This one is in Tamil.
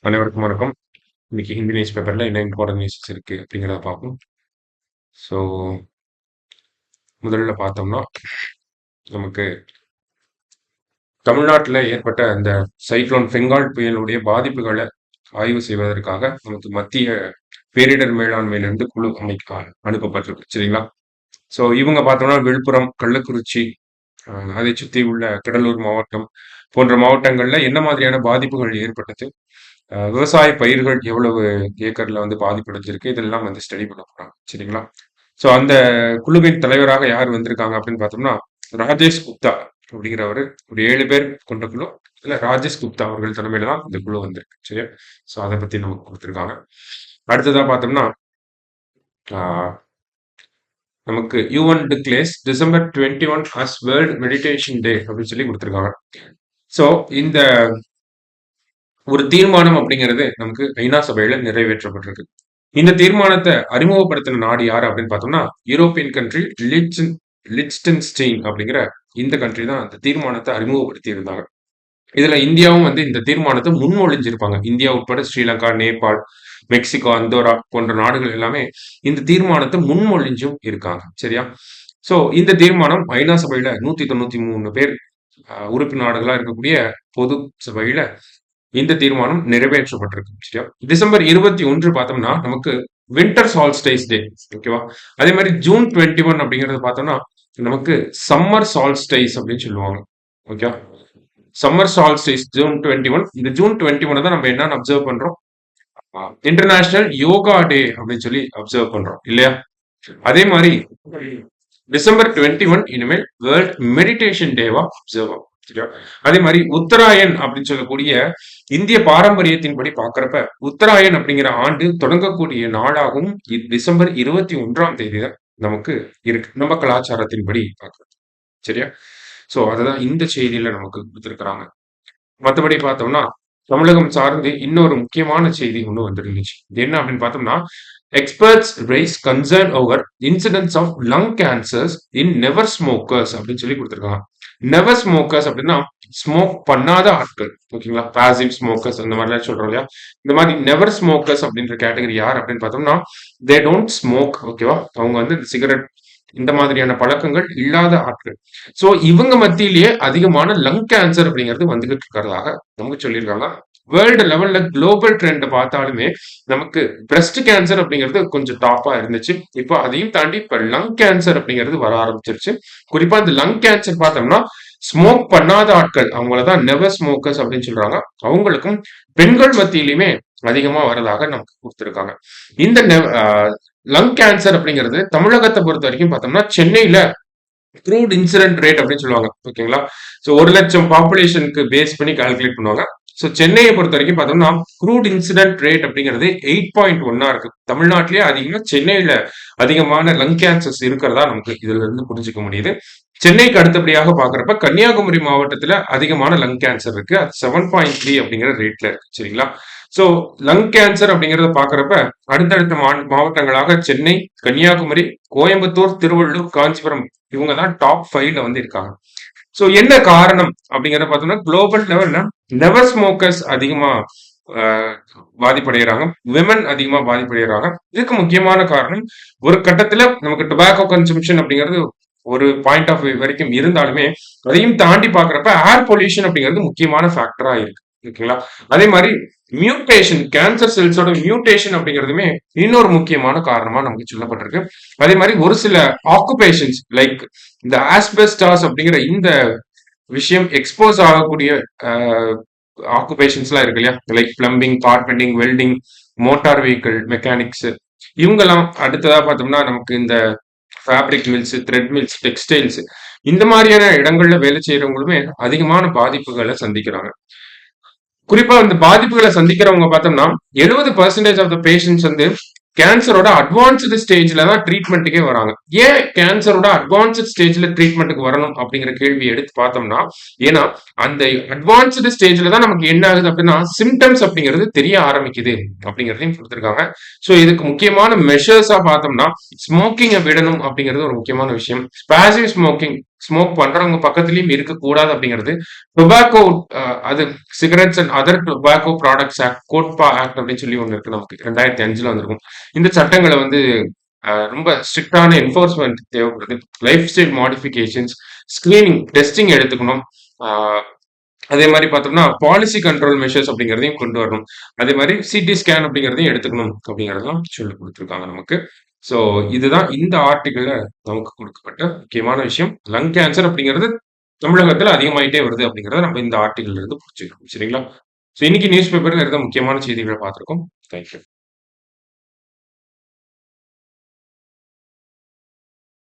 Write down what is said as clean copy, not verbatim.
அனைவருக்கும் வணக்கம். இன்னைக்கு ஹிந்தி நியூஸ் பேப்பர்ல என்ன இம்பார்ட்டன்ட் நியூஸஸ் இருக்கு அப்படிங்கிறத பார்ப்போம். ஸோ முதல்ல பார்த்தோம்னா நமக்கு தமிழ்நாட்டில் ஏற்பட்ட அந்த சைக்ளோன் பெங்கால் புயலுடைய பாதிப்புகளை ஆய்வு செய்வதற்காக நமக்கு மத்திய பேரிடர் மேலாண்மையிலிருந்து குழு அனுப்பப்பட்டிருக்கு சரிங்களா. ஸோ இவங்க பார்த்தோம்னா விழுப்புரம், கள்ளக்குறிச்சி, அதை சுற்றி உள்ள கடலூர் மாவட்டம் போன்ற மாவட்டங்கள்ல என்ன மாதிரியான பாதிப்புகள் ஏற்பட்டது, விவசாய பயிர்கள் எவ்வளவு ஏக்கர்ல வந்து பாதிப்படைஞ்சிருக்கு, இதெல்லாம் வந்து ஸ்டடி பண்ண போறாங்க சரிங்களா. ஸோ அந்த குழுவின் தலைவராக யார் வந்திருக்காங்க அப்படின்னு பார்த்தோம்னா ராஜேஷ் குப்தா அப்படிங்கிறவர். ஒரு 7 பேர் கொண்ட குழு. இதுல ராஜேஷ் குப்தா அவர்கள் தலைமையில தான் இந்த குழு வந்திருக்கு சரியா. ஸோ அதை பத்தி நமக்கு கொடுத்துருக்காங்க. அடுத்ததா பார்த்தோம்னா நமக்கு UN declares December 21 as world meditation day அப்படின்னு சொல்லி கொடுத்துருக்காங்க. ஸோ இந்த ஒரு தீர்மானம் அப்படிங்கிறது நமக்கு ஐநா சபையில நிறைவேற்றப்பட்டிருக்கு. இந்த தீர்மானத்தை அறிமுகப்படுத்தின நாடு யாரு அப்படின்னு பார்த்தோம்னா யூரோப்பியன் கண்ட்ரி லிச்டன்ஸ்டெயின் அப்படிங்கிற இந்த கண்ட்ரி தான் அந்த தீர்மானத்தை அறிமுகப்படுத்தி இருந்தாங்க. இதுல இந்தியாவும் வந்து இந்த தீர்மானத்தை முன்மொழிஞ்சிருப்பாங்க. இந்தியா உட்பட ஸ்ரீலங்கா, நேபாள், மெக்சிகோ, அந்தோரா போன்ற நாடுகள் எல்லாமே இந்த தீர்மானத்தை முன்மொழிஞ்சும் இருக்காங்க சரியா. சோ இந்த தீர்மானம் ஐநா சபையில 193 பேர் உறுப்பு நாடுகளா இருக்கக்கூடிய பொது சபையில இந்த தீர்மானம் நிறைவேற்றப்பட்டிருக்கு சரியா. December 21 பார்த்தோம்னா நமக்கு வின்டர் சால்ஸ்டைஸ் டே ஓகேவா. அதே மாதிரி June 21 அப்படிங்கறது பார்த்தோம்னா நமக்கு சம்மர் சால்ஸ்டைஸ் அப்படின்னு சொல்லுவாங்க ஓகே. Summer solstice June 21. இந்த June 21 தான் நம்ம என்ன அப்சர்வ் பண்றோம், இன்டர்நேஷனல் யோகா டே அப்படின்னு சொல்லி அப்சர்வ் பண்றோம் இல்லையா. அதே மாதிரி December 21 இனிமேல் வேர்ல்ட் மெடிடேஷன் டேவா அப்சர்வ் ஆகும். அதே மாதிரி உத்தராயன் அப்படின்னு சொல்லக்கூடிய இந்திய பாரம்பரியத்தின்படி பாக்குறப்ப உத்தராயன் அப்படிங்கிற ஆண்டு தொடங்கக்கூடிய நாளாகவும் December 21 தான் நமக்கு இருக்கு நம்ம கலாச்சாரத்தின்படி பார்க்கறது சரியா. சோ அதுதான் இந்த செய்தியில நமக்கு கொடுத்திருக்கிறாங்க. மற்றபடி பார்த்தோம்னா தமிழகம் சார்ந்து இன்னொரு முக்கியமான செய்தி ஒண்ணு வந்துருந்துச்சு. என்ன அப்படின்னு பார்த்தோம்னா experts rise concern over incidents of lung cancers in never smokers அப்படின்னு சொல்லி கொடுத்திருக்காங்க. நெவர் ஸ்மோக்கர்ஸ் அப்படின்னா ஸ்மோக் பண்ணாத ஆட்கள் ஓகேங்களா. பாசிவ் ஸ்மோக்கர்ஸ் அந்த மாதிரிலாம் சொல்றோம் இல்லையா. இந்த மாதிரி நெவர் ஸ்மோக்கர்ஸ் அப்படின்ற கேட்டகரி யார் அப்படின்னு பார்த்தோம்னா தே டோன்ட் ஸ்மோக் ஓகேவா. அவங்க வந்து சிகரெட் இந்த மாதிரியான பழக்கங்கள் இல்லாத ஆட்கள். சோ இவங்க மத்தியிலேயே அதிகமான லங் கேன்சர் அப்படிங்கிறது வந்துகிட்டு இருக்கிறதாக நமக்கு சொல்லியிருக்காங்க. வேர்ல்டு லெவல்ல குளோபல் ட்ரெண்ட் பார்த்தாலுமே நமக்கு பிரஸ்ட் கேன்சர் அப்படிங்கிறது கொஞ்சம் டாப்பா இருந்துச்சு. இப்போ அதையும் தாண்டி இப்ப லங் கேன்சர் அப்படிங்கிறது வர ஆரம்பிச்சிருச்சு. குறிப்பா இந்த லங் கேன்சர் பார்த்தோம்னா ஸ்மோக் பண்ணாத ஆட்கள் அவங்களதான் நெவர் ஸ்மோக்கர்ஸ் அப்படின்னு சொல்றாங்க. அவங்களுக்கும் பெண்கள் மத்தியிலுமே அதிகமா வரதாக நமக்கு கொடுத்திருக்காங்க. இந்த லங் கேன்சர் அப்படிங்கிறது தமிழகத்தை பொறுத்த வரைக்கும் பார்த்தோம்னா சென்னையில க்ரூட் இன்சிடென்ட் ரேட் அப்படின்னு சொல்லுவாங்க ஓகேங்களா. ஸோ 1 லட்சம் பாப்புலேஷனுக்கு பேஸ் பண்ணி கால்குலேட் பண்ணுவாங்க. ஸோ சென்னையை பொறுத்த வரைக்கும் பார்த்தோம்னா க்ரூட் இன்சிடென்ட் ரேட் அப்படிங்கிறது 8.1 இருக்கு. தமிழ்நாட்டிலேயே அதிகமா சென்னையில அதிகமான லங் கேன்சர்ஸ் இருக்கிறதா நமக்கு இதுல இருந்து புரிஞ்சுக்க முடியுது. சென்னைக்கு அடுத்தபடியாக பாக்குறப்ப கன்னியாகுமரி மாவட்டத்துல அதிகமான லங் கேன்சர் இருக்கு. அது 7.3 அப்படிங்கிற ரேட்ல இருக்கு சரிங்களா. சோ லங் கேன்சர் அப்படிங்கறத பாக்குறப்ப அடுத்தடுத்த மாவட்டங்களாக சென்னை, கன்னியாகுமரி, கோயம்புத்தூர், திருவள்ளூர், காஞ்சிபுரம் இவங்க தான் டாப் 5ல வந்து இருக்காங்க. சோ என்ன காரணம் அப்படிங்கறத பார்த்தோம்னா குளோபல் லெவல்ல நெவர் ஸ்மோக்கர்ஸ் அதிகமா பாதிப்படைகிறாங்க, விமன் அதிகமா பாதிப்படைகிறாங்க. இதுக்கு முக்கியமான காரணம் ஒரு கட்டத்துல நமக்கு டொபாக்கோ கன்சம்ஷன் அப்படிங்கிறது ஒரு பாயிண்ட் ஆஃப் வியூ வரைக்கும் இருந்தாலுமே அதையும் தாண்டி பாக்குறப்ப ஏர் பொல்யூஷன் அப்படிங்கிறது முக்கியமான ஃபேக்டரா இருக்கு ஓகேங்களா. அதே மாதிரி மியூட்டேஷன், கேன்சர் செல்ஸோட மியூட்டேஷன் அப்படிங்கிறதுமே இன்னொரு முக்கியமான காரணமா நமக்கு சொல்லப்பட்டிருக்கு. அதே மாதிரி ஒரு சில ஆக்குபேஷன்ஸ் லைக் இந்த ஆஸ்பெஸ்டாஸ் அப்படிங்கிற இந்த விஷயம் எக்ஸ்போஸ் ஆகக்கூடிய ஆக்குபேஷன்ஸ் எல்லாம் இருக்கு இல்லையா. Like plumbing, carpenting, welding, motor vehicle mechanics இவங்கெல்லாம். அடுத்ததா பார்த்தோம்னா நமக்கு இந்த fabric mills, thread mills, textiles இந்த மாதிரியான இடங்கள்ல வேலை செய்யறவங்களுமே அதிகமான பாதிப்புகளை சந்திக்கிறாங்க. குறிப்பா இந்த பாதிப்புகளை சந்திக்கிறவங்க பார்த்தோம்னா 70% ஆஃப் த பேஷண்ட்ஸ் வந்து கேன்சரோட அட்வான்ஸ்டு ஸ்டேஜ்ல தான் ட்ரீட்மெண்ட்டுக்கே வராங்க. ஏன் கேன்சரோட அட்வான்ஸ்டு ஸ்டேஜ்ல ட்ரீட்மெண்ட்டுக்கு வரணும் அப்படிங்கிற கேள்வி எடுத்து பார்த்தோம்னா ஏன்னா அந்த அட்வான்ஸ்டு ஸ்டேஜ்ல தான் நமக்கு என்ன ஆகுது அப்படின்னா சிம்டம்ஸ் அப்படிங்கிறது தெரிய ஆரம்பிக்குது அப்படிங்கிறதையும் கொடுத்துருக்காங்க. ஸோ இதுக்கு முக்கியமான மெஷர்ஸா பார்த்தோம்னா ஸ்மோக்கிங்கை விடணும் அப்படிங்கிறது ஒரு முக்கியமான விஷயம். பாசிவ் ஸ்மோக்கிங் ஸ்மோக் பண்றவங்க பக்கத்துலயும் இருக்கக்கூடாது அப்படிங்கிறது. டொபாக்கோ அது cigarettes and other tobacco products act, கோட்பா act அப்படின்னு சொல்லி ஒண்ணு இருக்கு நமக்கு. 2005ல வந்திருக்கும். இந்த சட்டங்கள வந்து ரொம்ப ஸ்ட்ரிக்ட்டான என்ஃபோர்ஸ்மென்ட் தேவைப்படுது. Life style modifications, screening, testing எடுத்துக்கணும். ஆ அதே மாரி பார்த்தோம்னா, பாலிசி கண்ட்ரோல் மெஷர்ஸ் அப்படிங்கிறதையும் கொண்டு வரணும். அதே மாரி சிடி ஸ்கேன் அப்படிங்கிறதையும் எடுத்துக்கணும் அப்படிங்கிறதெல்லாம் சொல்லிக் குடுத்துருக்காங்க நமக்கு. ஸோ இதுதான் இந்த ஆர்டிக்கிள்ல நமக்கு குடுக்கப்பட்ட முக்கியமான விஷயம். லங் கேன்சர் அப்படிங்கிறது தமிழகத்துல அதிகமாயிட்டே வருது அப்படிங்கிறத நம்ம இந்த ஆர்டிக்கிள்ல இருந்து புரிஞ்சுக்கிறோம். சரிங்களா? ஸோ இன்னைக்கு நியூஸ் பேப்பர்ல இருந்த முக்கியமான செய்திகள பார்த்திருக்கோம். Thank you.